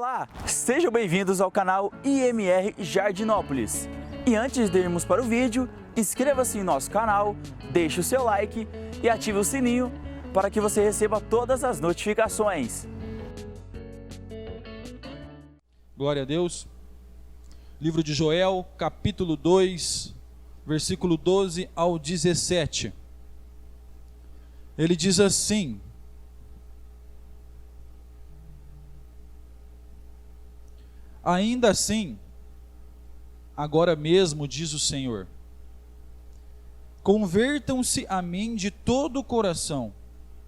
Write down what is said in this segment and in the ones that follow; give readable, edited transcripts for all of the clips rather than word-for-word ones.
Olá, sejam bem-vindos ao canal IMR Jardinópolis. E antes de irmos para o vídeo, inscreva-se em nosso canal, deixe o seu like e ative o sininho para que você receba todas as notificações. Glória a Deus. Livro de Joel, capítulo 2, versículo 12 ao 17. Ele diz assim: ainda assim, agora mesmo, diz o Senhor, convertam-se a mim de todo o coração,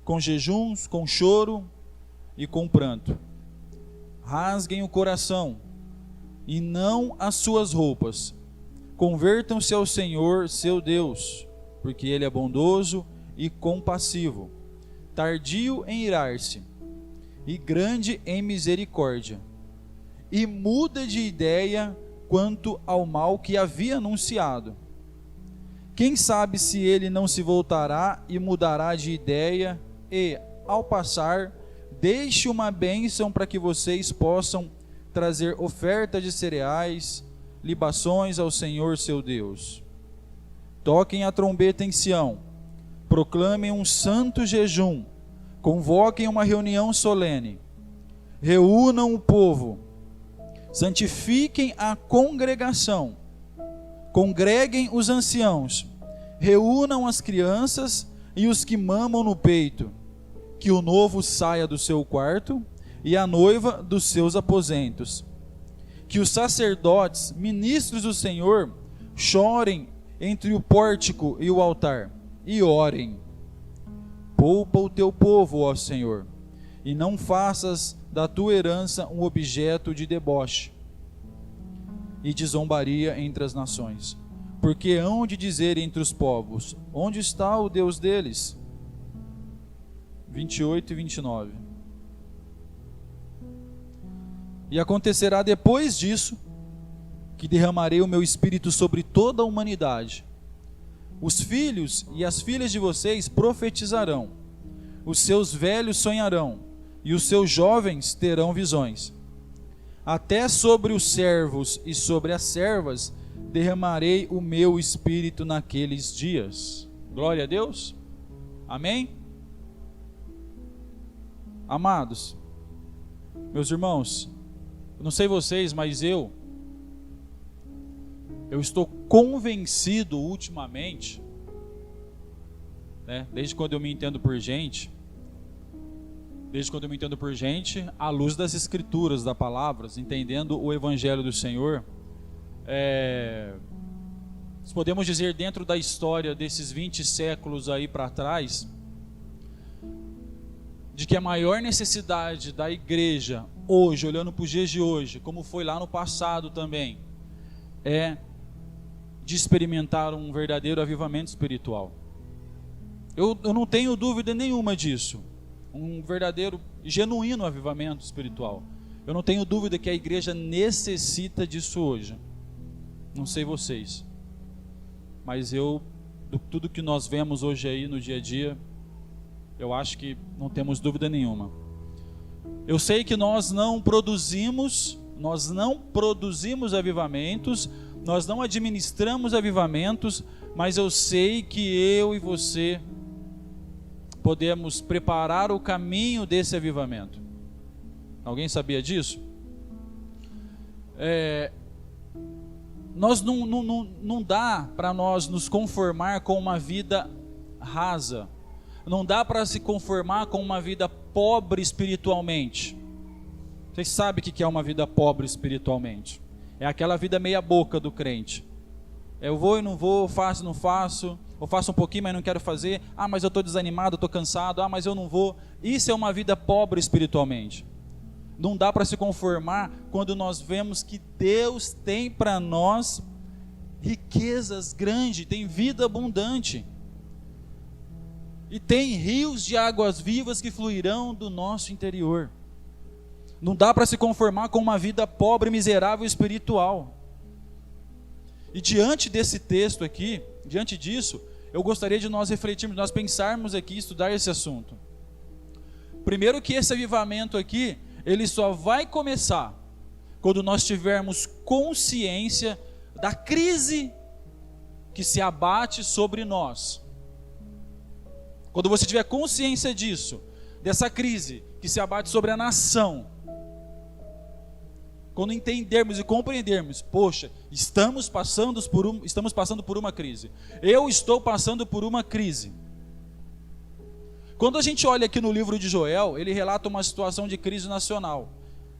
com jejuns, com choro e com pranto. Rasguem o coração e não as suas roupas. Convertam-se ao Senhor, seu Deus, porque Ele é bondoso e compassivo, tardio em irar-se e grande em misericórdia, e muda de ideia quanto ao mal que havia anunciado. Quem sabe se ele não se voltará e mudará de ideia e, ao passar, deixe uma bênção para que vocês possam trazer oferta de cereais, libações ao Senhor seu Deus. Toquem a trombeta em Sião, proclamem um santo jejum, convoquem uma reunião solene, reúnam o povo, santifiquem a congregação, congreguem os anciãos, reúnam as crianças e os que mamam no peito, que o novo saia do seu quarto e a noiva dos seus aposentos, que os sacerdotes, ministros do Senhor, chorem entre o pórtico e o altar, e orem. Poupa o teu povo, ó Senhor, e não faças da tua herança um objeto de deboche e de zombaria entre as nações. Porque hão de dizer entre os povos: onde está o Deus deles? 28 e 29. E acontecerá depois disso, que derramarei o meu espírito sobre toda a humanidade. Os filhos e as filhas de vocês profetizarão, os seus velhos sonharão, e os seus jovens terão visões. Até sobre os servos e sobre as servas derramarei o meu espírito naqueles dias. Glória a Deus. Amém? Amados, meus irmãos, eu não sei vocês, mas eu estou convencido ultimamente, desde quando eu me entendo por gente, à luz das Escrituras, da palavra, entendendo o Evangelho do Senhor, podemos dizer, dentro da história desses 20 séculos aí para trás, de que a maior necessidade da igreja hoje, olhando para os dias de hoje, como foi lá no passado também, é de experimentar um verdadeiro avivamento espiritual. Eu não tenho dúvida nenhuma disso. Um verdadeiro, genuíno avivamento espiritual. Eu não tenho dúvida que a igreja necessita disso hoje. Não sei vocês, mas tudo que nós vemos hoje aí no dia a dia, eu acho que não temos dúvida nenhuma. Eu sei que nós não produzimos avivamentos, nós não administramos avivamentos, mas eu sei que eu e você podemos preparar o caminho desse avivamento. Alguém sabia disso? Nós não dá para nós nos conformar com uma vida rasa. Não dá para se conformar com uma vida pobre espiritualmente. Vocês sabem o que é uma vida pobre espiritualmente? É aquela vida meia boca do crente. Eu vou e não vou, faço e não faço, ou faço um pouquinho, mas não quero fazer. Mas eu estou desanimado, estou cansado. Mas eu não vou. Isso é uma vida pobre espiritualmente. Não dá para se conformar quando nós vemos que Deus tem para nós riquezas grandes, tem vida abundante. E tem rios de águas vivas que fluirão do nosso interior. Não dá para se conformar com uma vida pobre, miserável espiritual. E diante desse texto aqui, diante disso, eu gostaria de nós refletirmos, nós pensarmos aqui, estudar esse assunto. Primeiro que esse avivamento aqui ele só vai começar quando nós tivermos consciência da crise que se abate sobre nós. Quando você tiver consciência disso, dessa crise que se abate sobre a nação, quando entendermos e compreendermos, poxa, estamos passando por uma crise. Eu estou passando por uma crise. Quando a gente olha aqui no livro de Joel, ele relata uma situação de crise nacional.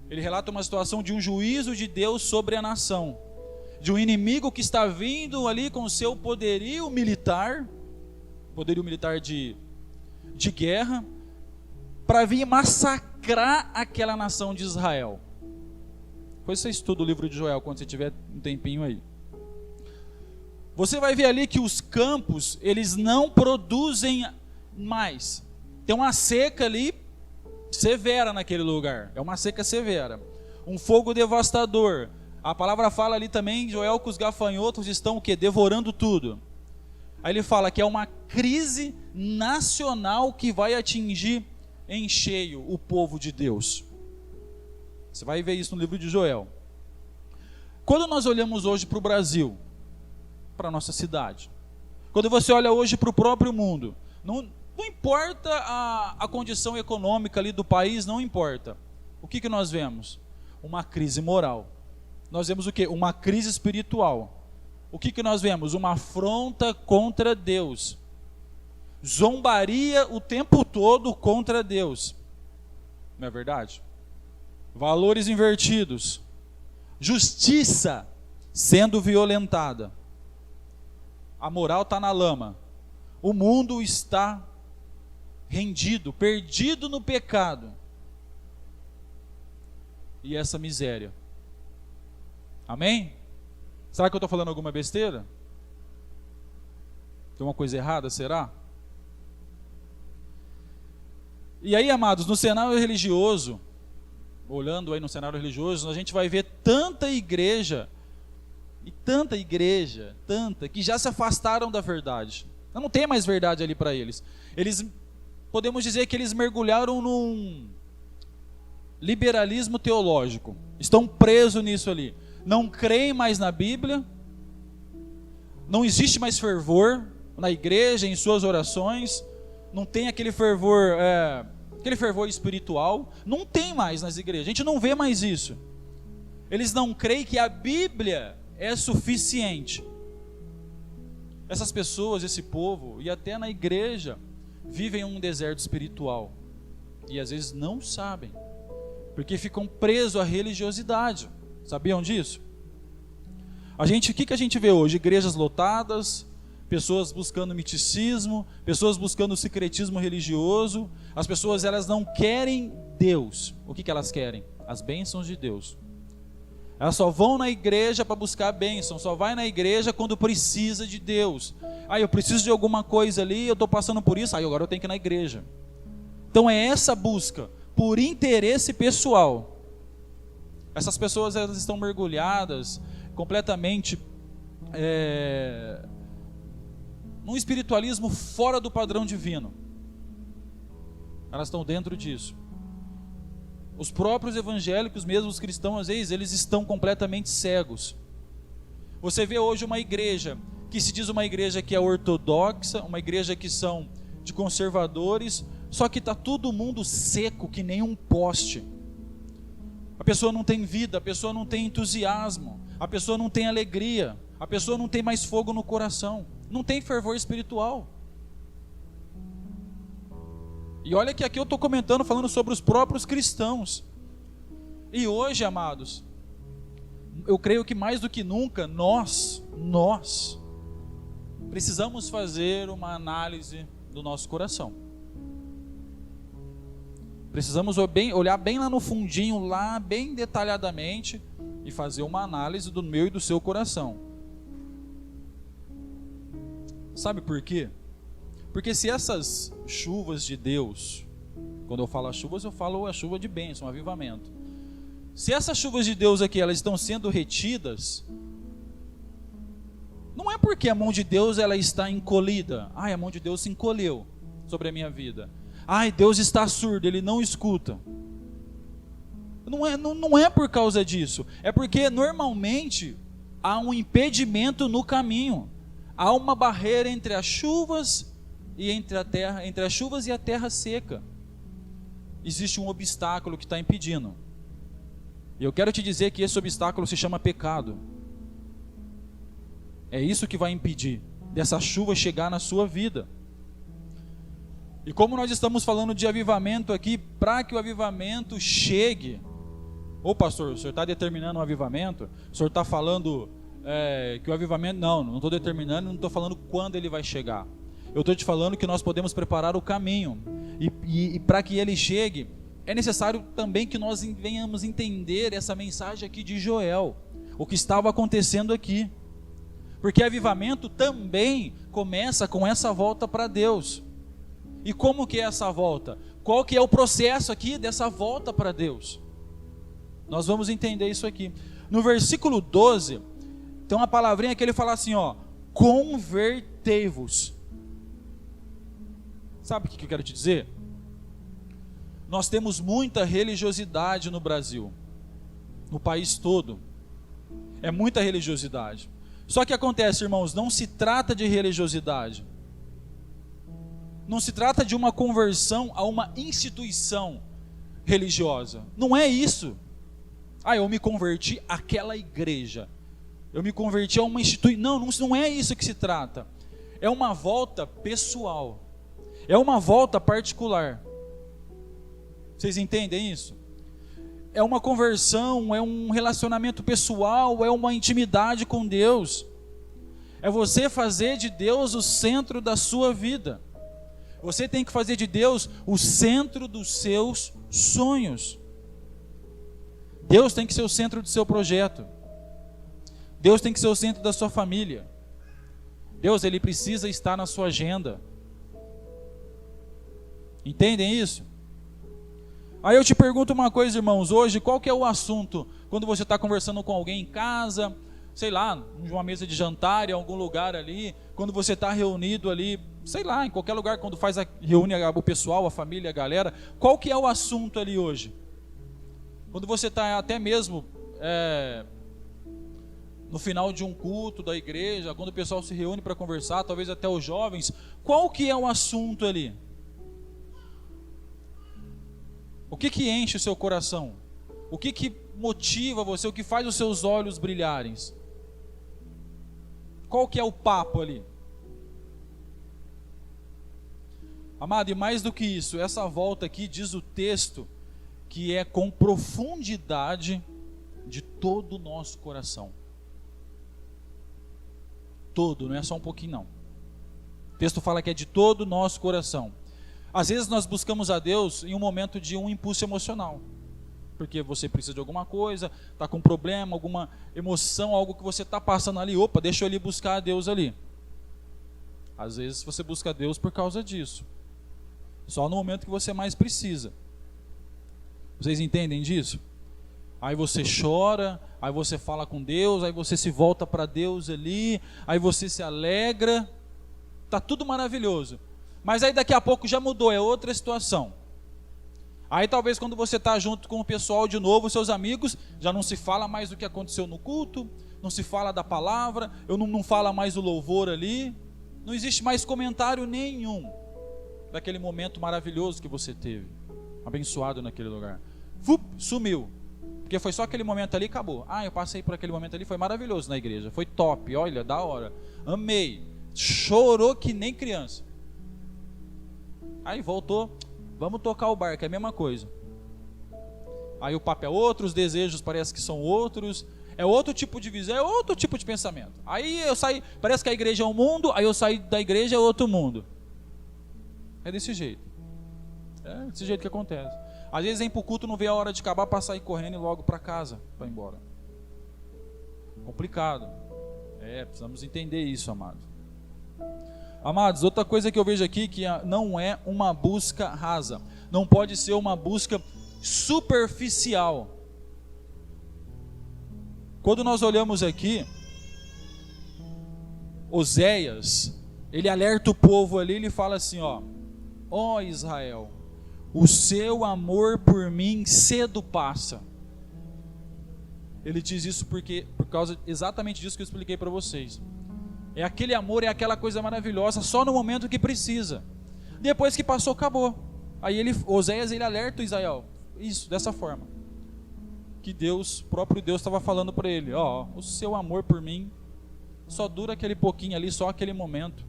Ele relata uma situação de um juízo de Deus sobre a nação, de um inimigo que está vindo ali com o seu poderio militar de guerra, para vir massacrar aquela nação de Israel. Depois você estuda o livro de Joel quando você tiver um tempinho aí. Você vai ver ali que os campos, eles não produzem mais. Tem uma seca ali severa naquele lugar. É uma seca severa. Um fogo devastador. A palavra fala ali também, Joel, que os gafanhotos estão o quê? Devorando tudo. Aí ele fala que é uma crise nacional que vai atingir em cheio o povo de Deus. Você vai ver isso no livro de Joel. Quando nós olhamos hoje para o Brasil, para a nossa cidade, quando você olha hoje para o próprio mundo, não importa a condição econômica ali do país, não importa. O que nós vemos? Uma crise moral. Nós vemos o quê? Uma crise espiritual. O que nós vemos? Uma afronta contra Deus. Zombaria o tempo todo contra Deus. Não é verdade? Valores invertidos. Justiça sendo violentada. A moral está na lama. O mundo está rendido, perdido no pecado. E essa miséria. Amém? Será que eu estou falando alguma besteira? Tem uma coisa errada, será? E aí, amados, no cenário religioso, olhando aí no cenário religioso, a gente vai ver tanta igreja, que já se afastaram da verdade. Não tem mais verdade ali para eles. Podemos dizer que eles mergulharam num liberalismo teológico. Estão presos nisso ali. Não creem mais na Bíblia. Não existe mais fervor na igreja, em suas orações. Não tem aquele fervor espiritual. Não tem mais nas igrejas. A gente não vê mais isso. Eles não creem que a Bíblia é suficiente. Essas pessoas, esse povo, e até na igreja, vivem um deserto espiritual. E às vezes não sabem. Porque ficam presos à religiosidade. Sabiam disso? O que a gente vê hoje? Igrejas lotadas, pessoas buscando misticismo, pessoas buscando secretismo religioso. As pessoas, elas não querem Deus. O que elas querem? As bênçãos de Deus. Elas só vão na igreja para buscar a bênção, só vai na igreja quando precisa de Deus. Eu preciso de alguma coisa ali, eu estou passando por isso, agora eu tenho que ir na igreja. Então é essa busca, por interesse pessoal. Essas pessoas, elas estão mergulhadas completamente num espiritualismo fora do padrão divino. Elas estão dentro disso. Os próprios evangélicos, mesmo os cristãos, às vezes, eles estão completamente cegos. Você vê hoje uma igreja que se diz uma igreja que é ortodoxa, uma igreja que são de conservadores, só que está todo mundo seco que nem um poste. A pessoa não tem vida, a pessoa não tem entusiasmo, a pessoa não tem alegria, a pessoa não tem mais fogo no coração, não tem fervor espiritual. E olha que aqui eu estou comentando, falando sobre os próprios cristãos. E hoje, amados, eu creio que mais do que nunca, nós precisamos fazer uma análise do nosso coração. Precisamos olhar bem lá no fundinho, lá bem detalhadamente, e fazer uma análise do meu e do seu coração. Sabe por quê? Porque se essas chuvas de Deus, quando eu falo as chuvas, eu falo a chuva de bênção, um avivamento. Se essas chuvas de Deus aqui, elas estão sendo retidas, não é porque a mão de Deus ela está encolhida. A mão de Deus se encolheu sobre a minha vida. Deus está surdo, Ele não escuta. Não é por causa disso. É porque normalmente há um impedimento no caminho. Há uma barreira entre as chuvas e entre as chuvas e a terra seca. Existe um obstáculo que está impedindo. E eu quero te dizer que esse obstáculo se chama pecado. É isso que vai impedir dessa chuva chegar na sua vida. E como nós estamos falando de avivamento aqui, para que o avivamento chegue... Ô pastor, o senhor está determinando o avivamento? O senhor está falando que o avivamento... Não estou determinando, não estou falando quando ele vai chegar. Eu estou te falando que nós podemos preparar o caminho. E para que ele chegue, é necessário também que nós venhamos entender essa mensagem aqui de Joel. O que estava acontecendo aqui. Porque avivamento também começa com essa volta para Deus. E como que é essa volta? Qual que é o processo aqui dessa volta para Deus? Nós vamos entender isso aqui. No versículo 12, tem uma palavrinha que ele fala assim, ó, convertei-vos. Sabe o que eu quero te dizer? Nós temos muita religiosidade no Brasil, no país todo. É muita religiosidade. Só que acontece, irmãos, não se trata de religiosidade. Não se trata de uma conversão a uma instituição religiosa. Não é isso. Eu me converti àquela igreja. Eu me converti a uma instituição. Não é isso que se trata. É uma volta pessoal. É uma volta particular. Vocês entendem isso? É uma conversão, é um relacionamento pessoal, é uma intimidade com Deus. É você fazer de Deus o centro da sua vida. Você tem que fazer de Deus o centro dos seus sonhos. Deus tem que ser o centro do seu projeto. Deus tem que ser o centro da sua família. Deus, ele precisa estar na sua agenda. Entendem isso? Aí eu te pergunto uma coisa, irmãos, hoje, qual que é o assunto? Quando você está conversando com alguém em casa, sei lá, numa mesa de jantar, em algum lugar ali, quando você está reunido ali, sei lá, em qualquer lugar, quando reúne o pessoal, a família, a galera, qual que é o assunto ali hoje? Quando você está até mesmo no final de um culto da igreja, quando o pessoal se reúne para conversar, talvez até os jovens, qual que é o assunto ali? O que enche o seu coração? O que motiva você? O que faz os seus olhos brilharem? Qual que é o papo ali? Amado, e mais do que isso, essa volta aqui diz o texto que é com profundidade de todo o nosso coração. Todo, não é só um pouquinho não. O texto fala que é de todo o nosso coração. Às vezes nós buscamos a Deus em um momento de um impulso emocional. Porque você precisa de alguma coisa, está com um problema, alguma emoção, algo que você está passando ali. Opa, deixa eu ali buscar a Deus ali. Às vezes você busca a Deus por causa disso. Só no momento que você mais precisa. Vocês entendem disso? Aí você chora, aí você fala com Deus, aí você se volta para Deus ali, aí você se alegra. Está tudo maravilhoso. Mas aí daqui a pouco já mudou, é outra situação. Aí talvez quando você está junto com o pessoal de novo, seus amigos, já não se fala mais do que aconteceu no culto, não se fala da palavra, não fala mais do louvor ali, não existe mais comentário nenhum daquele momento maravilhoso que você teve, abençoado naquele lugar. Sumiu, porque foi só aquele momento ali e acabou. Eu passei por aquele momento ali, foi maravilhoso na igreja, foi top, olha, da hora, amei, chorou que nem criança. Aí voltou, vamos tocar o barco, é a mesma coisa. Aí o papo é outro, os desejos parece que são outros, é outro tipo de visão, é outro tipo de pensamento. Aí eu saí, parece que a igreja é um mundo, aí eu saí da igreja é outro mundo. É desse jeito. É desse jeito que acontece. Às vezes vem pro culto, não vê a hora de acabar para sair correndo e logo para casa, para ir embora. Complicado. Precisamos entender isso, amado. Amados, outra coisa que eu vejo aqui que não é uma busca rasa, não pode ser uma busca superficial. Quando nós olhamos aqui, Oséias, ele alerta o povo ali, ele fala assim, ó Israel, o seu amor por mim cedo passa. ele diz isso por causa exatamente disso que eu expliquei para vocês. É aquele amor, é aquela coisa maravilhosa, só no momento que precisa. Depois que passou, acabou. Aí Oséias, ele alerta Israel, isso, dessa forma. Que Deus, próprio Deus estava falando para ele, o seu amor por mim só dura aquele pouquinho ali, só aquele momento.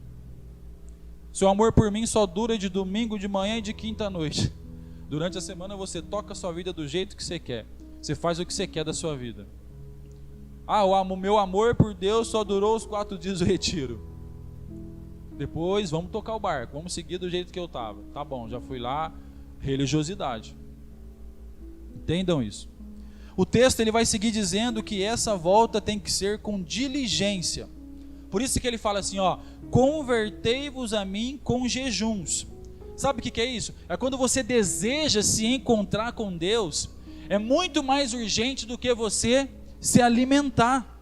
Seu amor por mim só dura de domingo de manhã e de quinta à noite. Durante a semana você toca a sua vida do jeito que você quer. Você faz o que você quer da sua vida. O meu amor por Deus só durou os 4 dias do retiro. Depois vamos tocar o barco, vamos seguir do jeito que eu estava. Tá bom, já fui lá, religiosidade. Entendam isso. O texto ele vai seguir dizendo que essa volta tem que ser com diligência. Por isso que ele fala assim, convertei-vos a mim com jejuns. Sabe o que é isso? É quando você deseja se encontrar com Deus, é muito mais urgente do que você se alimentar.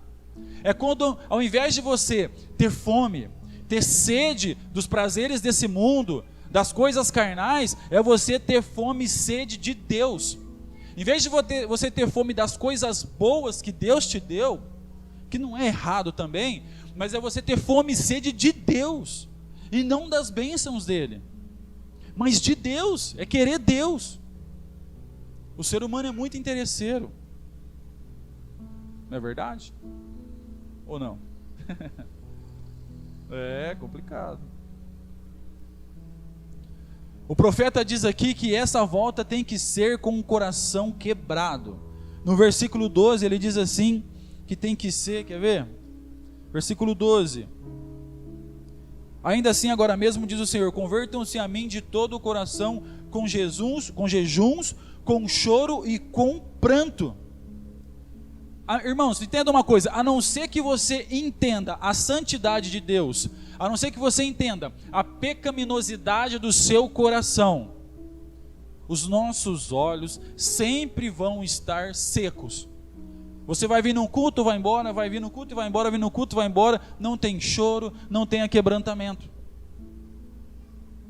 É quando, ao invés de você ter fome, ter sede dos prazeres desse mundo, das coisas carnais, é você ter fome e sede de Deus. Em vez de você ter fome das coisas boas que Deus te deu, que não é errado também, mas é você ter fome e sede de Deus, e não das bênçãos dele, mas de Deus, é querer Deus. O ser humano é muito interesseiro, não é verdade? Ou não? É complicado. O profeta diz aqui que essa volta tem que ser com o coração quebrado. No versículo 12 ele diz assim, que tem que ser, quer ver? Versículo 12. Ainda assim agora mesmo diz o Senhor, convertam-se a mim de todo o coração com jejuns, com choro e com pranto. Irmãos, entenda uma coisa, a não ser que você entenda a santidade de Deus, a não ser que você entenda a pecaminosidade do seu coração, os nossos olhos sempre vão estar secos. Você vai vir num culto, vai embora, vai vir no culto e vai embora, vai vir no culto, vai embora, não tem choro, não tem quebrantamento.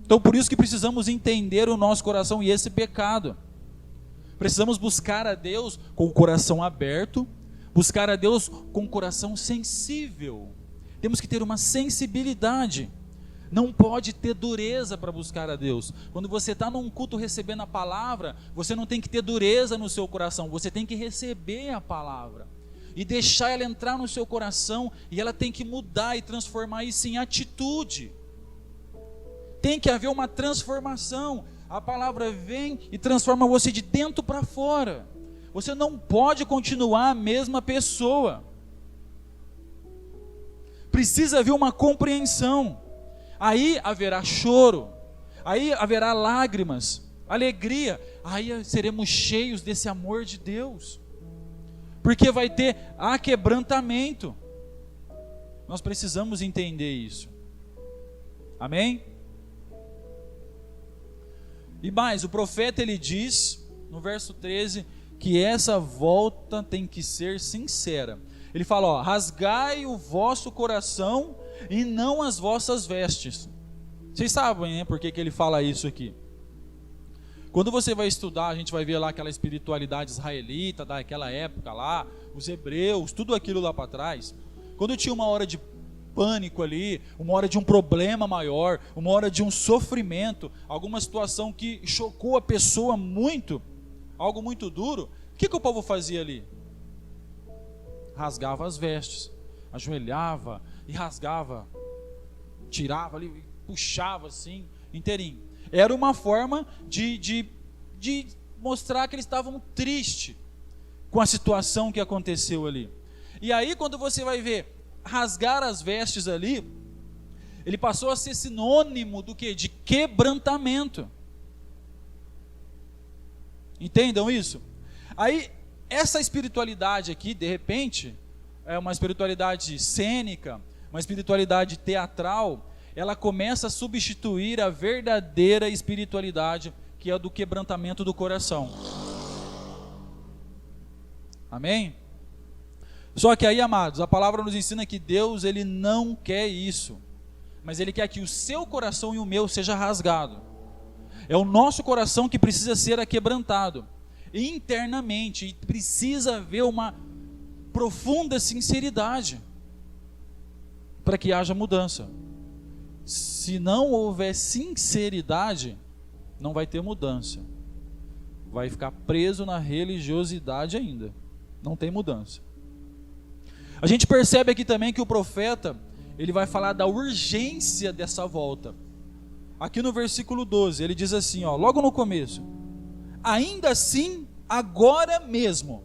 Então por isso que precisamos entender o nosso coração e esse pecado. Precisamos buscar a Deus com o coração aberto, buscar a Deus com o coração sensível. Temos que ter uma sensibilidade. Não pode ter dureza para buscar a Deus. Quando você está num culto recebendo a palavra, você não tem que ter dureza no seu coração, você tem que receber a palavra e deixar ela entrar no seu coração, e ela tem que mudar e transformar isso em atitude. Tem que haver uma transformação. A palavra vem e transforma você de dentro para fora. Você não pode continuar a mesma pessoa. Precisa haver uma compreensão. Aí haverá choro, aí haverá lágrimas, alegria, aí seremos cheios desse amor de Deus, porque vai ter quebrantamento. Nós precisamos entender isso, amém? E mais, o profeta ele diz, no verso 13, que essa volta tem que ser sincera. Ele fala, rasgai o vosso coração e não as vossas vestes. Vocês sabem, né, por que ele fala isso aqui? Quando você vai estudar, a gente vai ver lá aquela espiritualidade israelita daquela época lá, os hebreus, tudo aquilo lá para trás. Quando tinha uma hora de pânico ali, uma hora de um problema maior, uma hora de um sofrimento, alguma situação que chocou a pessoa muito, algo muito duro, o que o povo fazia ali? Rasgava as vestes, ajoelhava e rasgava, tirava ali, puxava assim, inteirinho. Era uma forma de mostrar que eles estavam tristes com a situação que aconteceu ali. E aí quando você vai ver, rasgar as vestes ali, ele passou a ser sinônimo do quê? De quebrantamento. Entendam isso? Aí, essa espiritualidade aqui, de repente, é uma espiritualidade cênica, uma espiritualidade teatral, ela começa a substituir a verdadeira espiritualidade, que é a do quebrantamento do coração. Amém? Só que aí, amados, a palavra nos ensina que Deus, ele não quer isso, mas ele quer que o seu coração e o meu seja rasgado. É o nosso coração que precisa ser aquebrantado internamente, e precisa haver uma profunda sinceridade para que haja mudança. Se não houver sinceridade, não vai ter mudança. Vai ficar preso na religiosidade ainda. Não tem mudança. A gente percebe aqui também que o profeta, ele vai falar da urgência dessa volta. Aqui no versículo 12, ele diz assim, ó, logo no começo: ainda assim, agora mesmo.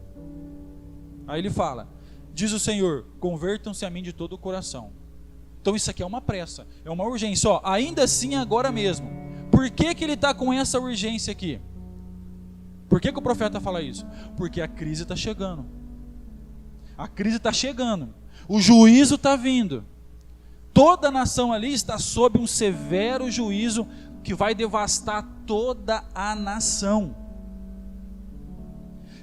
Aí ele fala: diz o Senhor, convertam-se a mim de todo o coração. Então isso aqui é uma pressa, é uma urgência, ó, ainda assim, agora mesmo. Por que que ele está com essa urgência aqui? Por que que o profeta fala isso? Porque a crise está chegando. A crise está chegando. O juízo está vindo. Toda a nação ali está sob um severo juízo que vai devastar toda a nação.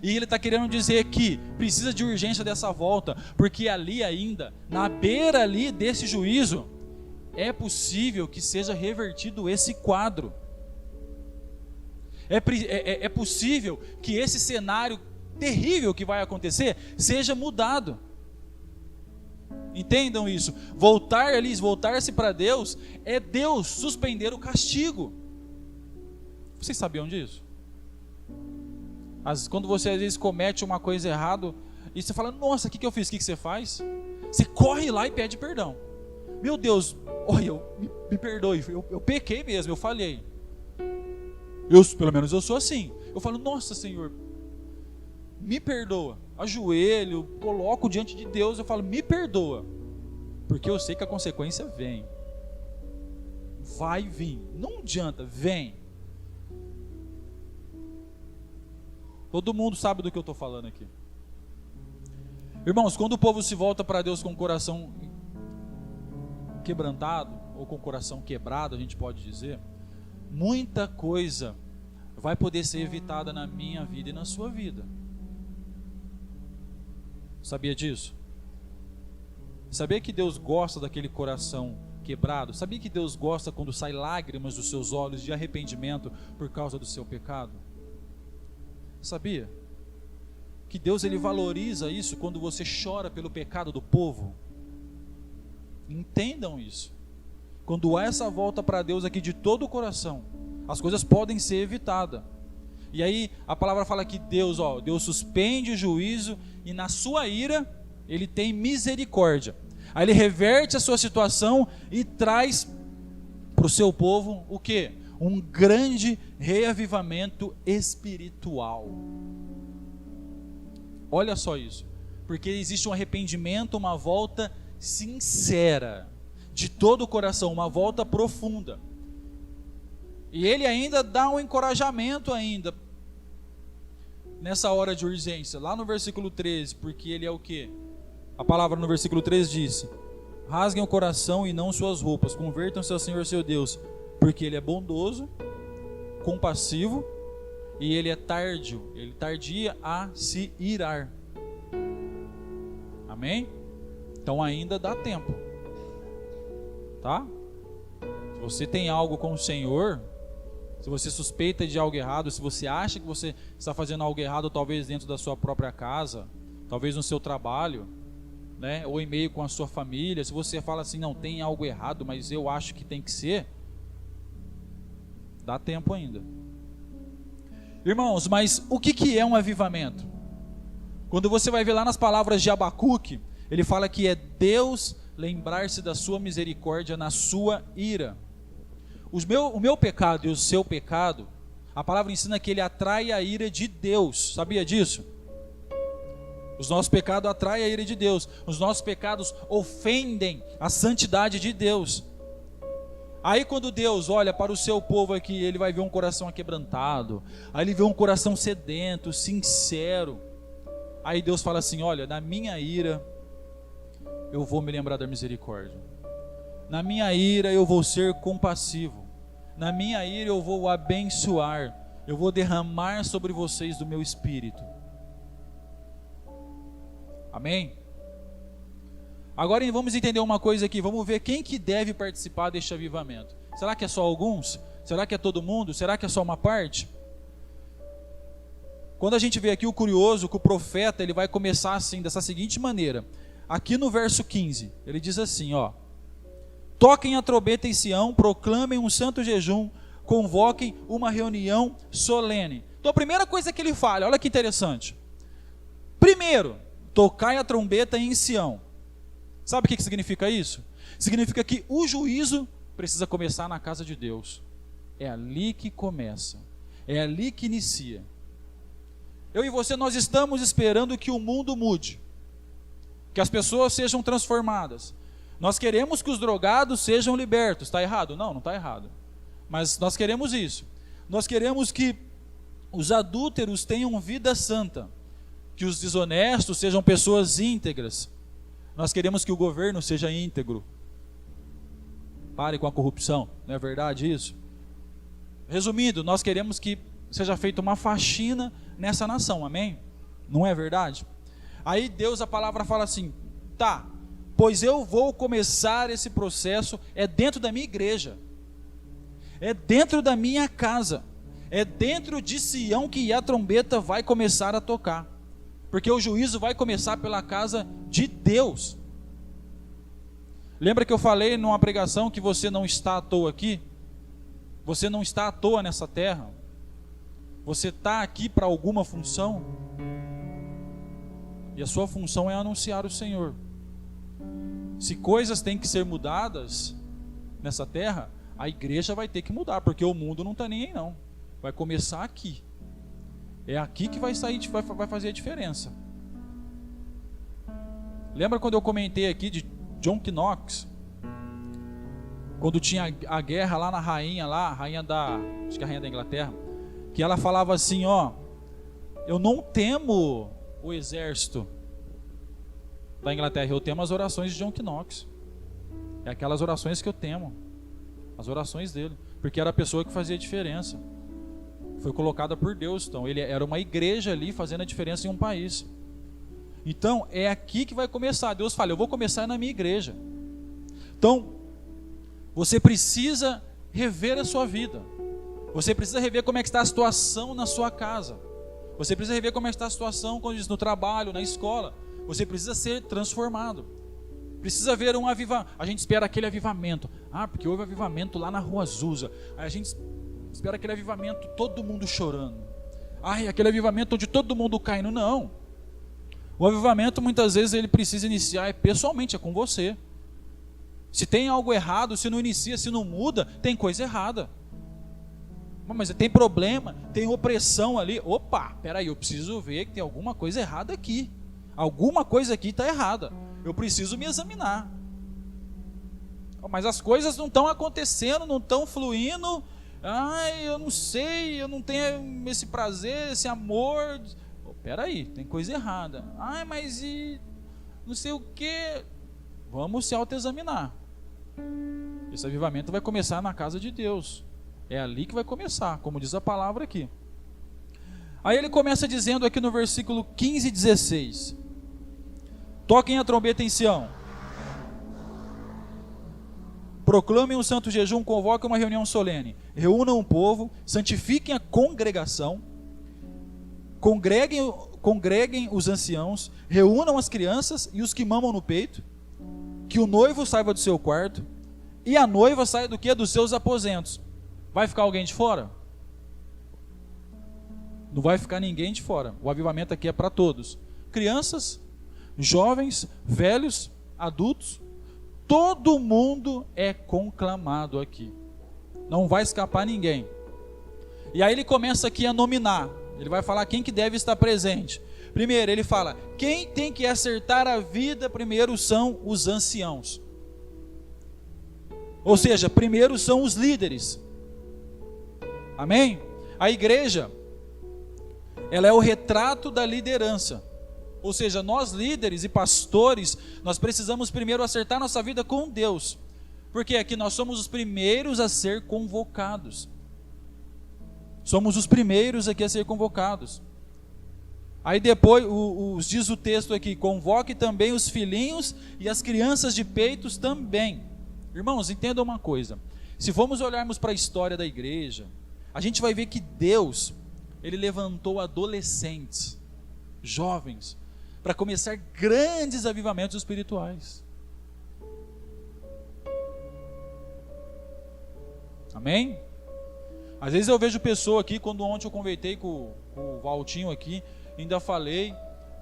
E ele está querendo dizer que precisa de urgência dessa volta, porque ali ainda, na beira ali desse juízo, é possível que seja revertido esse quadro. É possível que esse cenário terrível que vai acontecer seja mudado. Entendam isso. Voltar-se para Deus é Deus suspender o castigo. Vocês sabiam disso? Quando você às vezes comete uma coisa errada e você fala: nossa, o que eu fiz? O que você faz? Você corre lá e pede perdão. Meu Deus, olha, me perdoe, eu pequei mesmo, eu falhei. Pelo menos eu sou assim. Eu falo: nossa, Senhor, me perdoa. Ajoelho, coloco diante de Deus, eu falo: me perdoa, porque eu sei que a consequência vem. Vai vir, não adianta, vem. Todo mundo sabe do que eu estou falando aqui. Irmãos, quando o povo se volta para Deus com o coração quebrantado, ou com o coração quebrado, a gente pode dizer, muita coisa vai poder ser evitada na minha vida e na sua vida. Sabia disso? Sabia que Deus gosta daquele coração quebrado? Sabia que Deus gosta quando sai lágrimas dos seus olhos de arrependimento por causa do seu pecado? Sabia? Que Deus ele valoriza isso quando você chora pelo pecado do povo? Entendam isso. Quando há essa volta para Deus aqui de todo o coração, as coisas podem ser evitadas. E aí a palavra fala que Deus suspende o juízo e na sua ira ele tem misericórdia. Aí ele reverte a sua situação e traz para o seu povo o quê? Um grande reavivamento espiritual. Olha só isso. Porque existe um arrependimento, uma volta sincera, de todo o coração, uma volta profunda. E ele ainda dá um encorajamento ainda, nessa hora de urgência, lá no versículo 13, porque ele é o quê? A palavra no versículo 13 diz: rasguem o coração e não suas roupas, convertam-se ao Senhor seu Deus, porque ele é bondoso, compassivo, e ele é tardio, ele tardia a se irar. Amém? Então ainda dá tempo, tá? Se você tem algo com o Senhor, se você suspeita de algo errado, se você acha que você está fazendo algo errado, talvez dentro da sua própria casa, talvez no seu trabalho, né, ou em meio com a sua família, se você fala assim: não, tem algo errado, mas eu acho que tem que ser, dá tempo ainda. Irmãos, mas o que é um avivamento? Quando você vai ver lá nas palavras de Abacuque, ele fala que é Deus lembrar-se da sua misericórdia na sua ira. O meu pecado e o seu pecado, a palavra ensina que ele atrai a ira de Deus. Sabia disso? Os nossos pecados atraem a ira de Deus. Os nossos pecados ofendem a santidade de Deus. Aí quando Deus olha para o seu povo aqui, ele vai ver um coração aquebrantado. Aí ele vê um coração sedento, sincero. Aí Deus fala assim: olha, na minha ira eu vou me lembrar da misericórdia. Na minha ira eu vou ser compassivo. Na minha ira eu vou abençoar. Eu vou derramar sobre vocês do meu espírito. Amém? Agora vamos entender uma coisa aqui. Vamos ver quem que deve participar deste avivamento. Será que é só alguns? Será que é todo mundo? Será que é só uma parte? Quando a gente vê aqui o curioso, que o profeta, ele vai começar assim, dessa seguinte maneira. Aqui no verso 15, ele diz assim, ó: toquem a trombeta em Sião, proclamem um santo jejum, convoquem uma reunião solene. Então a primeira coisa que ele fala, olha que interessante. Primeiro, tocai a trombeta em Sião. Sabe o que significa isso? Significa que o juízo precisa começar na casa de Deus. É ali que começa, é ali que inicia. Eu e você, nós estamos esperando que o mundo mude, que as pessoas sejam transformadas. Nós queremos que os drogados sejam libertos. Está errado? Não, não está errado. Mas nós queremos isso. Nós queremos que os adúlteros tenham vida santa, que os desonestos sejam pessoas íntegras. Nós queremos que o governo seja íntegro. Pare com a corrupção, não é verdade isso? Resumindo, nós queremos que seja feita uma faxina nessa nação, amém? Não é verdade? Aí Deus, a palavra fala assim, tá, pois eu vou começar esse processo, é dentro da minha igreja, é dentro da minha casa, é dentro de Sião que a trombeta vai começar a tocar, porque o juízo vai começar pela casa de Deus. Lembra que eu falei numa pregação que você não está à toa aqui? Você não está à toa nessa terra? Você está aqui para alguma função? E a sua função é anunciar o Senhor. Se coisas têm que ser mudadas nessa terra, a igreja vai ter que mudar, porque o mundo não está nem aí não. Vai começar aqui. É aqui que vai sair, vai fazer a diferença. Lembra quando eu comentei aqui de John Knox? Quando tinha a guerra lá na rainha, acho que a rainha da Inglaterra, que ela falava assim, ó, eu não temo o exército da Inglaterra, eu temo as orações de John Knox. É aquelas orações que eu temo, as orações dele, porque era a pessoa que fazia a diferença. Foi colocada por Deus, então ele era uma igreja ali fazendo a diferença em um país. Então é aqui que vai começar. Deus fala, eu vou começar na minha igreja. Então você precisa rever a sua vida. Você precisa rever como é que está a situação na sua casa. Você precisa rever como é que está a situação no trabalho, na escola. Você precisa ser transformado. Precisa ver um avivamento. A gente espera aquele avivamento. Ah, porque houve avivamento lá na Rua Azusa. Aí a gente espera aquele avivamento, todo mundo chorando. Ai, aquele avivamento onde todo mundo caindo. Não. O avivamento muitas vezes ele precisa iniciar pessoalmente, é com você. Se tem algo errado, se não inicia, se não muda, tem coisa errada. Mas tem problema, tem opressão ali. Opa, peraí, eu preciso ver que tem alguma coisa errada aqui. Alguma coisa aqui está errada. Eu preciso me examinar. Mas as coisas não estão acontecendo, não estão fluindo. Ai, eu não sei, eu não tenho esse prazer, esse amor. Peraí, tem coisa errada. Ai, mas e não sei o que. Vamos se autoexaminar. Esse avivamento vai começar na casa de Deus. É ali que vai começar, como diz a palavra aqui. Aí ele começa dizendo aqui no versículo 15 e 16: toquem a trombeta em Sião, proclamem um santo jejum, convoquem uma reunião solene, reúnam o povo, santifiquem a congregação, congreguem os anciãos, reúnam as crianças e os que mamam no peito, que o noivo saiba do seu quarto e a noiva saia do quê? Dos seus aposentos. Vai ficar alguém de fora? Não vai ficar ninguém de fora. O avivamento aqui é para todos. Crianças, jovens, velhos, adultos, todo mundo é conclamado aqui. Não vai escapar ninguém. E aí ele começa aqui a nominar. Ele vai falar quem que deve estar presente. Primeiro ele fala, quem tem que acertar a vida primeiro são os anciãos. Ou seja, primeiro são os líderes. Amém? A igreja, ela é o retrato da liderança. Ou seja, nós líderes e pastores, nós precisamos primeiro acertar nossa vida com Deus. Porque aqui nós somos os primeiros a ser convocados. Somos os primeiros aqui a ser convocados. Aí depois, diz o texto aqui, convoque também os filhinhos e as crianças de peitos também. Irmãos, entendam uma coisa. Se formos olharmos para a história da igreja, a gente vai ver que Deus, ele levantou adolescentes, jovens, para começar grandes avivamentos espirituais. Amém? Às vezes eu vejo pessoa aqui, quando ontem eu conversei com o Valtinho aqui, ainda falei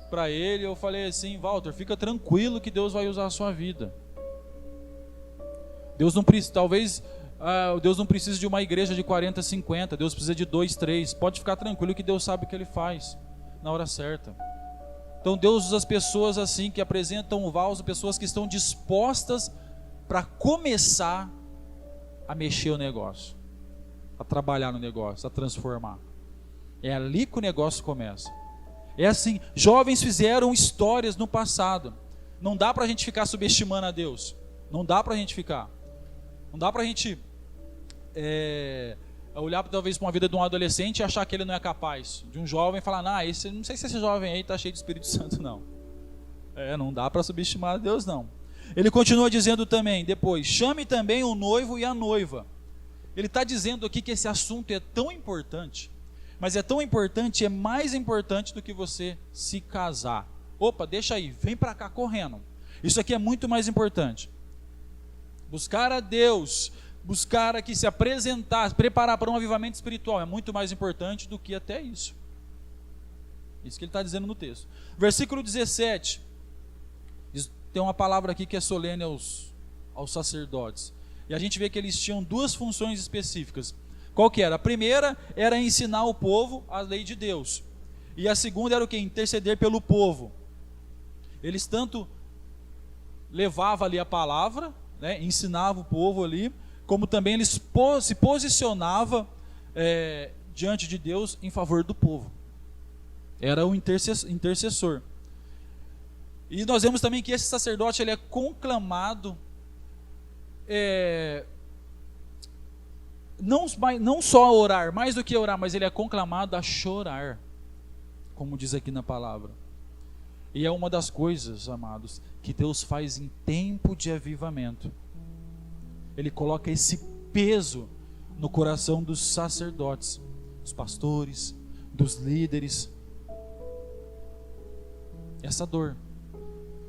para ele, eu falei assim: Walter, fica tranquilo que Deus vai usar a sua vida. Deus não precisa, talvez Deus não precisa de uma igreja de 40, 50, Deus precisa de 2, 3. Pode ficar tranquilo que Deus sabe o que Ele faz na hora certa. Então Deus usa as pessoas assim, que apresentam o vaso, pessoas que estão dispostas para começar a mexer o negócio, a trabalhar no negócio, a transformar. É ali que o negócio começa. É assim, jovens fizeram histórias no passado. Não dá para a gente ficar subestimando a Deus. Não dá para a gente ficar. Não dá para a gente olhar talvez para uma vida de um adolescente e achar que ele não é capaz. De um jovem e falar: não sei se esse jovem aí está cheio de Espírito Santo, não. Não dá para subestimar a Deus, não. Ele continua dizendo também, depois: chame também o noivo e a noiva. Ele está dizendo aqui que esse assunto é tão importante, mas é tão importante, é mais importante do que você se casar. Opa, deixa aí, vem para cá correndo. Isso aqui é muito mais importante. Buscar a Deus, buscar aqui se apresentar, preparar para um avivamento espiritual é muito mais importante do que até isso. Isso que ele está dizendo no texto. Versículo 17, tem uma palavra aqui que é solene aos sacerdotes. E a gente vê que eles tinham duas funções específicas. Qual que era? A primeira era ensinar o povo a lei de Deus. E a segunda era o que? Interceder pelo povo. Eles tanto levavam ali a palavra, né, ensinavam o povo ali, como também eles se posicionavam diante de Deus em favor do povo. Era o intercessor. E nós vemos também que esse sacerdote ele é conclamado não só a orar, mais do que orar, mas ele é conclamado a chorar, como diz aqui na palavra. E é uma das coisas, amados, que Deus faz em tempo de avivamento. Ele coloca esse peso no coração dos sacerdotes, dos pastores, dos líderes. Essa dor.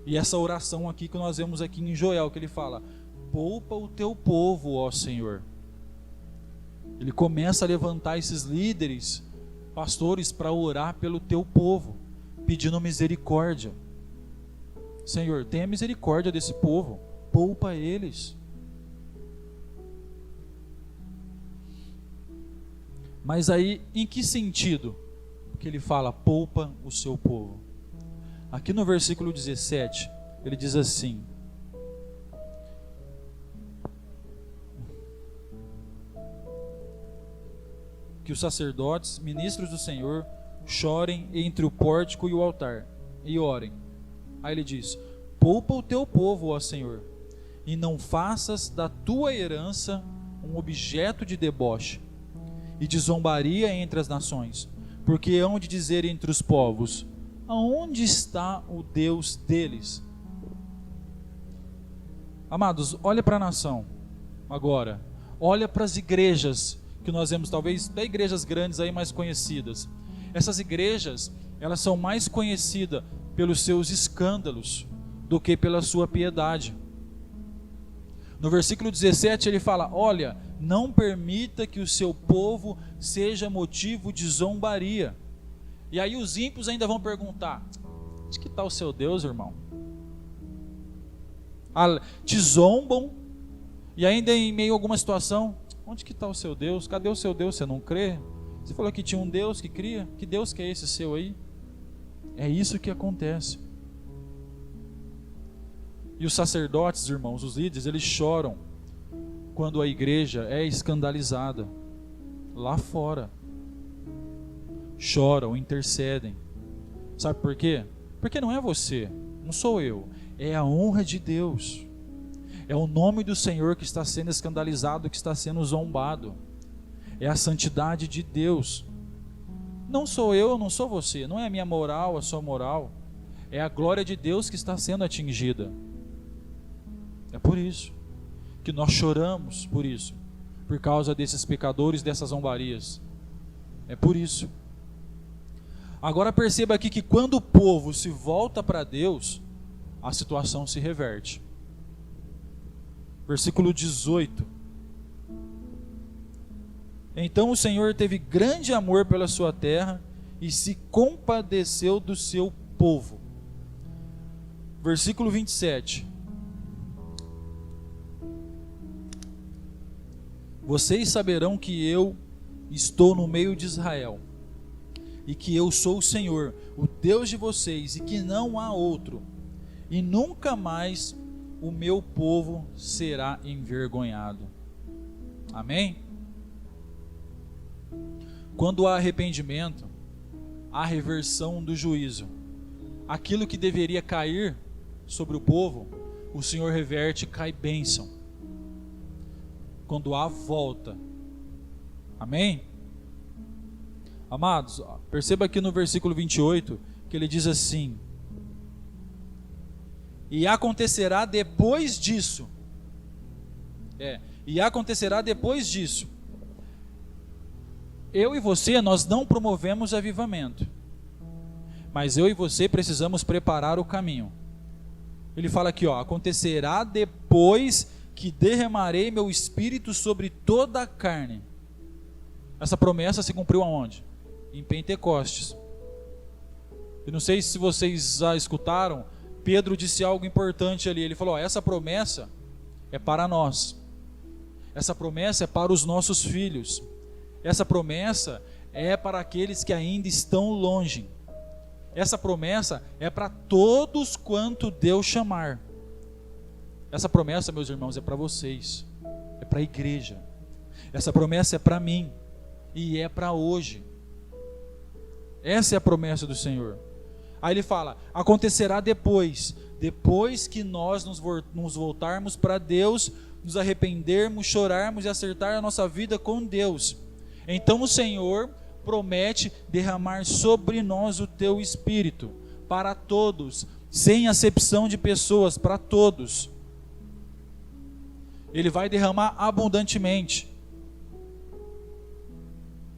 E essa oração aqui que nós vemos aqui em Joel, que ele fala: poupa o teu povo, ó Senhor. Ele começa a levantar esses líderes, pastores, para orar pelo teu povo, pedindo misericórdia. Senhor, tenha misericórdia desse povo, poupa eles. Mas aí, em que sentido que ele fala, poupa o seu povo? Aqui no versículo 17, ele diz assim: que os sacerdotes, ministros do Senhor, chorem entre o pórtico e o altar, e orem. Aí ele diz: poupa o teu povo, ó Senhor, e não faças da tua herança um objeto de deboche e de zombaria entre as nações, porque hão de dizer entre os povos: aonde está o Deus deles? Amados, olha para a nação agora, olha para as igrejas que nós vemos, talvez até igrejas grandes aí mais conhecidas. Essas igrejas, elas são mais conhecidas pelos seus escândalos do que pela sua piedade. No versículo 17 ele fala: olha, não permita que o seu povo seja motivo de zombaria. E aí os ímpios ainda vão perguntar: onde que está o seu Deus, irmão? Te zombam, e ainda em meio a alguma situação: onde que está o seu Deus? Cadê o seu Deus? Você não crê? Você falou que tinha um Deus que cria. Que Deus que é esse seu aí? É isso que acontece. E os sacerdotes, irmãos, os líderes, eles choram quando a igreja é escandalizada lá fora. Choram, intercedem. Sabe por quê? Porque não é você, não sou eu, é a honra de Deus. É o nome do Senhor que está sendo escandalizado, que está sendo zombado. É a santidade de Deus. Não sou eu, não sou você, não é a minha moral, a sua moral. É a glória de Deus que está sendo atingida. É por isso que nós choramos por isso, por causa desses pecadores, dessas zombarias. É por isso. Agora perceba aqui que quando o povo se volta para Deus, a situação se reverte. Versículo 18. Então o Senhor teve grande amor pela sua terra e se compadeceu do seu povo. Versículo 27. Vocês saberão que eu estou no meio de Israel, e que eu sou o Senhor, o Deus de vocês, e que não há outro, e nunca mais o meu povo será envergonhado. Amém? Quando há arrependimento, há reversão do juízo. Aquilo que deveria cair sobre o povo, o Senhor reverte e cai bênção. Quando há volta. Amém? Amados, perceba aqui no versículo 28 que ele diz assim: e acontecerá depois disso. E acontecerá depois disso. Eu e você, nós não promovemos avivamento, mas eu e você precisamos preparar o caminho. Ele fala aqui, acontecerá depois que derramarei meu espírito sobre toda a carne. Essa promessa se cumpriu aonde? Em Pentecostes. Eu não sei se vocês já escutaram, Pedro disse algo importante ali. Ele falou: essa promessa é para nós, essa promessa é para os nossos filhos, essa promessa é para aqueles que ainda estão longe, essa promessa é para todos quanto Deus chamar. Essa promessa, meus irmãos, é para vocês, é para a igreja. Essa promessa é para mim e é para hoje. Essa é a promessa do Senhor. Aí ele fala: acontecerá depois que nós nos voltarmos para Deus, nos arrependermos, chorarmos e acertar a nossa vida com Deus. Então o Senhor promete derramar sobre nós o teu Espírito, para todos, sem acepção de pessoas, para todos. Ele vai derramar abundantemente,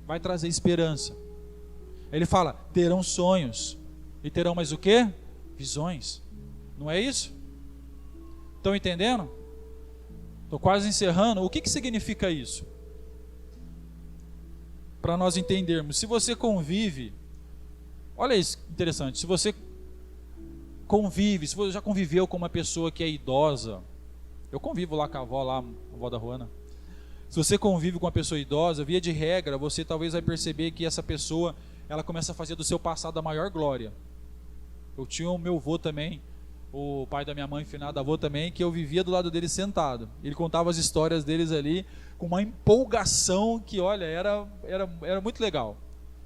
vai trazer esperança. Ele fala: terão sonhos, e terão mais o quê? Visões. Não é isso? Estão entendendo? Estou quase encerrando. O que significa isso? Para nós entendermos. Se você convive, olha isso interessante, se você convive, se você já conviveu com uma pessoa que é idosa, eu convivo lá com a avó da Juana. Se você convive com uma pessoa idosa, via de regra, você talvez vai perceber que essa pessoa, ela começa a fazer do seu passado a maior glória. Eu tinha o meu avô também, o pai da minha mãe, finado avô também, que eu vivia do lado dele sentado. Ele contava as histórias deles ali com uma empolgação que, olha, era muito legal.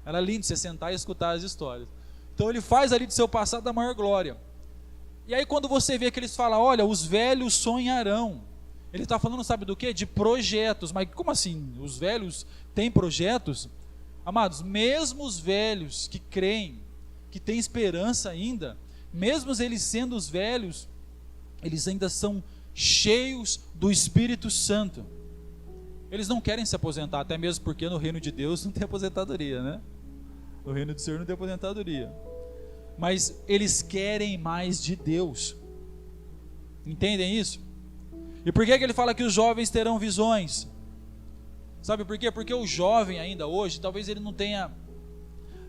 Era lindo você sentar e escutar as histórias. Então ele faz ali do seu passado a maior glória. E aí quando você vê que eles falam: olha, os velhos sonharão. Ele está falando, sabe do quê? De projetos. Mas como assim? Os velhos têm projetos? Amados, mesmo os velhos que creem, que têm esperança ainda, mesmo eles sendo os velhos, eles ainda são cheios do Espírito Santo. Eles não querem se aposentar, até mesmo porque no reino de Deus não tem aposentadoria, né? No reino do Senhor não tem aposentadoria. Mas eles querem mais de Deus. Entendem isso? E por que ele fala que os jovens terão visões? Sabe por quê? Porque o jovem ainda hoje, talvez ele não tenha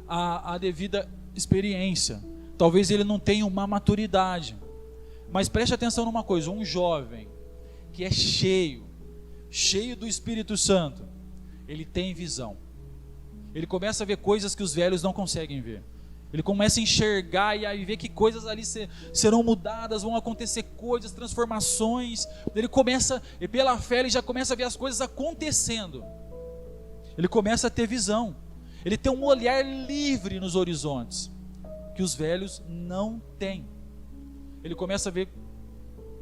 a devida experiência, talvez ele não tenha uma maturidade. Mas preste atenção numa coisa: um jovem que é cheio do Espírito Santo, ele tem visão. Ele começa a ver coisas que os velhos não conseguem ver. Ele começa a enxergar e a ver que coisas ali serão mudadas, vão acontecer coisas, transformações. Ele começa, e pela fé ele já começa a ver as coisas acontecendo. Ele começa a ter visão. Ele tem um olhar livre nos horizontes, que os velhos não têm. Ele começa a ver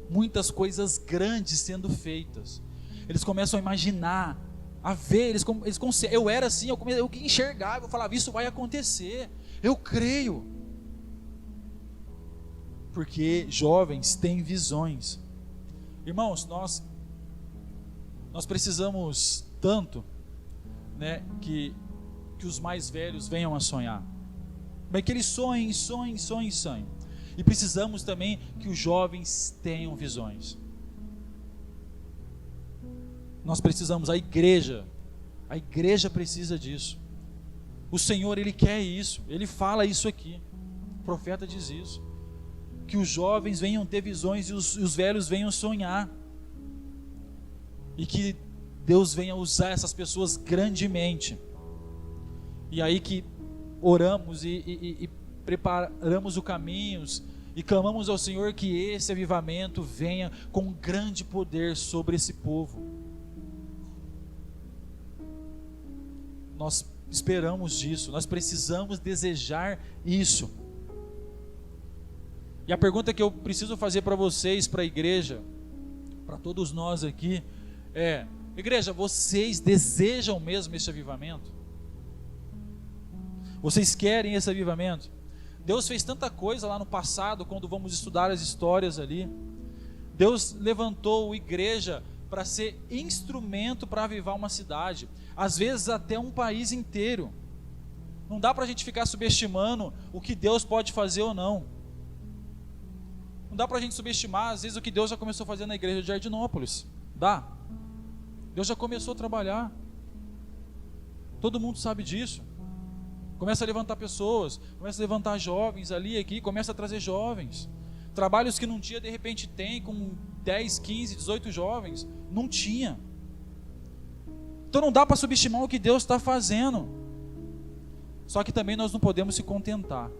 muitas coisas grandes sendo feitas. Eles começam a imaginar, a ver, eu era assim, eu enxergava, eu falava: isso vai acontecer. Eu creio. Porque jovens têm visões. Irmãos, nós precisamos tanto, né, que os mais velhos venham a sonhar. Mas que eles sonhem. E precisamos também que os jovens tenham visões. Nós precisamos, a igreja precisa disso. O Senhor, Ele quer isso, Ele fala isso aqui, o profeta diz isso, que os jovens venham ter visões e os velhos venham sonhar, e que Deus venha usar essas pessoas grandemente. E aí que oramos e preparamos o caminho e clamamos ao Senhor que esse avivamento venha com grande poder sobre esse povo. Nós esperamos disso, nós precisamos desejar isso. E a pergunta que eu preciso fazer para vocês, para a igreja, para todos nós aqui, é: igreja, vocês desejam mesmo esse avivamento? Vocês querem esse avivamento? Deus fez tanta coisa lá no passado, quando vamos estudar as histórias ali. Deus levantou a igreja para ser instrumento para avivar uma cidade, às vezes até um país inteiro. Não dá para a gente ficar subestimando o que Deus pode fazer ou não. Não dá para a gente subestimar, às vezes, o que Deus já começou a fazer na igreja de Jardinópolis. Dá. Deus já começou a trabalhar. Todo mundo sabe disso. Começa a levantar pessoas, começa a levantar jovens ali, aqui, começa a trazer jovens. Trabalhos que num dia de repente tem com 10, 15, 18 jovens, não tinha. Então não dá para subestimar o que Deus está fazendo. Só que também nós não podemos se contentar.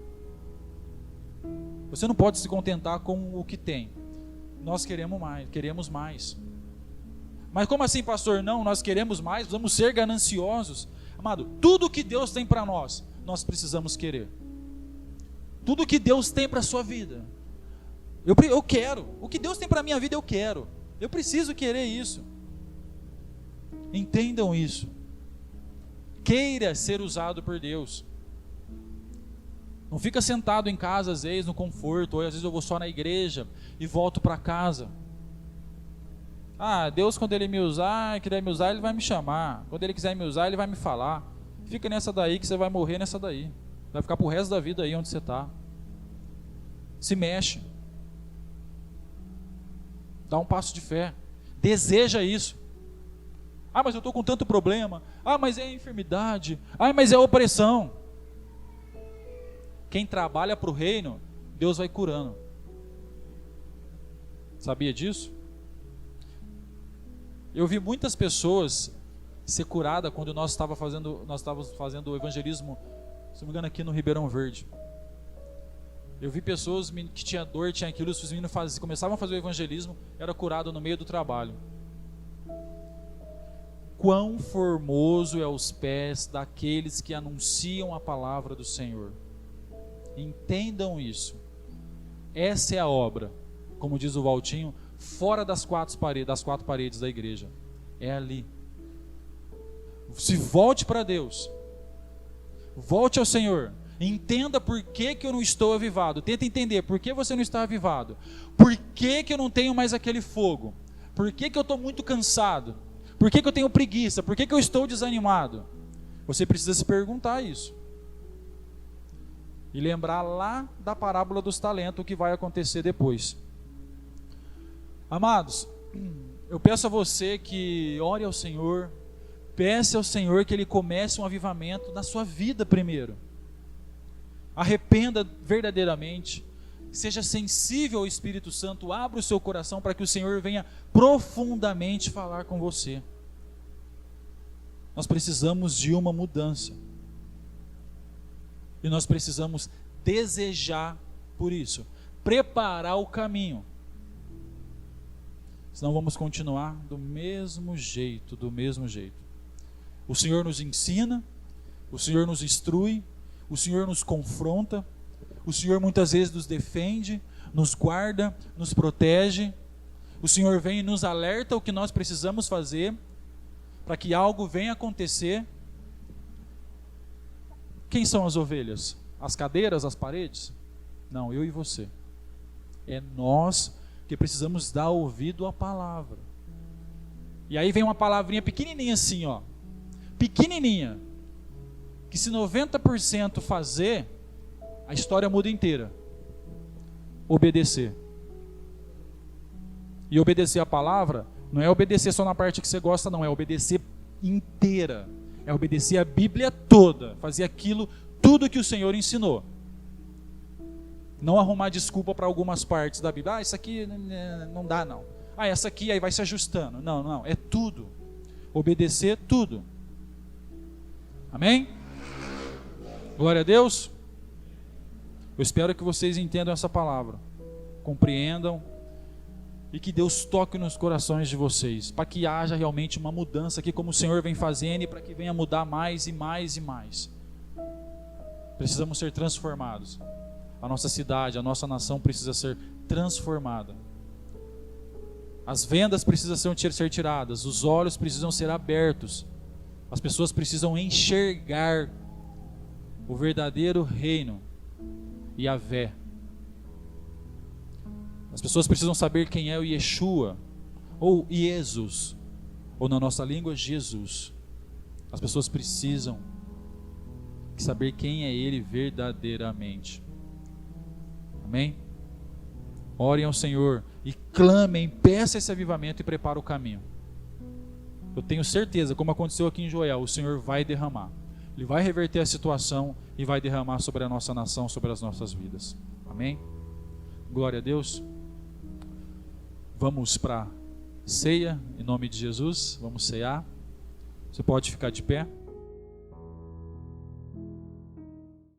Você não pode se contentar com o que tem. Nós queremos mais. Mas como assim, pastor? Não, nós queremos mais, vamos ser gananciosos. Amado, tudo que Deus tem para nós, nós precisamos querer. Tudo que Deus tem para a sua vida, eu quero. O que Deus tem para a minha vida, eu quero. Eu preciso querer isso. Entendam isso. Queira ser usado por Deus. Não fica sentado em casa, às vezes, no conforto, ou às vezes eu vou só na igreja e volto para casa. Ah, Deus, quando Ele me usar, quiser me usar, Ele vai me chamar. Quando Ele quiser me usar, Ele vai me falar. Fica nessa daí que você vai morrer nessa daí. Vai ficar pro resto da vida aí onde você está. Se mexe. Dá um passo de fé. Deseja isso. Ah, mas eu estou com tanto problema. Ah, mas é enfermidade. Ah, mas é opressão. Quem trabalha para o reino, Deus vai curando. Sabia disso? Eu vi muitas pessoas ser curadas quando nós estávamos fazendo o evangelismo, se não me engano, aqui no Ribeirão Verde. Eu vi pessoas que tinham dor, tinham aquilo, os meninos começavam a fazer o evangelismo, era curado no meio do trabalho. Quão formoso é os pés daqueles que anunciam a palavra do Senhor. Entendam isso. Essa é a obra, como diz o Valtinho, fora das quatro paredes da igreja. É ali. Se volte para Deus. Volte ao Senhor. Entenda por que eu não estou avivado. Tenta entender por que você não está avivado. Por que eu não tenho mais aquele fogo? Por que eu estou muito cansado? Por que eu tenho preguiça? Por que eu estou desanimado? Você precisa se perguntar isso. E lembrar lá da parábola dos talentos, o que vai acontecer depois. Amados, eu peço a você que ore ao Senhor, peça ao Senhor que Ele comece um avivamento na sua vida primeiro. Arrependa verdadeiramente, seja sensível ao Espírito Santo, abra o seu coração para que o Senhor venha profundamente falar com você. Nós precisamos de uma mudança. E nós precisamos desejar por isso, preparar o caminho. Senão vamos continuar do mesmo jeito. O Senhor nos ensina, o Senhor nos instrui, o Senhor nos confronta, o Senhor muitas vezes nos defende, nos guarda, nos protege. O Senhor vem e nos alerta o que nós precisamos fazer para que algo venha acontecer. Quem são as ovelhas? As cadeiras, as paredes? Não, eu e você. É nós que precisamos dar ouvido à palavra. E aí vem uma palavrinha pequenininha assim, ó. Pequenininha. Que se 90% fazer, A história muda inteira. Obedecer. E obedecer a palavra não é obedecer só na parte que você gosta, não. É obedecer inteira. É obedecer a Bíblia toda. Fazer aquilo, tudo que o Senhor ensinou. Não arrumar desculpa para algumas partes da Bíblia. Isso aqui não dá, não. Essa aqui aí vai se ajustando. Não. É tudo. Obedecer tudo. Amém? Glória a Deus. Eu espero que vocês entendam essa palavra. Compreendam. E que Deus toque nos corações de vocês. Para que haja realmente uma mudança aqui, como o Senhor vem fazendo. E para que venha mudar mais e mais e mais. Precisamos ser transformados. A nossa cidade, a nossa nação precisa ser transformada. As vendas precisam ser tiradas. Os olhos precisam ser abertos. As pessoas precisam enxergar o verdadeiro reino, Yahvé. As pessoas precisam saber quem é o Yeshua, ou Jesus, ou na nossa língua, Jesus. As pessoas precisam saber quem é Ele verdadeiramente. Amém? Orem ao Senhor e clamem, peça esse avivamento e prepara o caminho. Eu tenho certeza, como aconteceu aqui em Joel, o Senhor vai derramar. Ele vai reverter a situação e vai derramar sobre a nossa nação, sobre as nossas vidas. Amém? Glória a Deus. Vamos para a ceia, em nome de Jesus. Vamos cear. Você pode ficar de pé.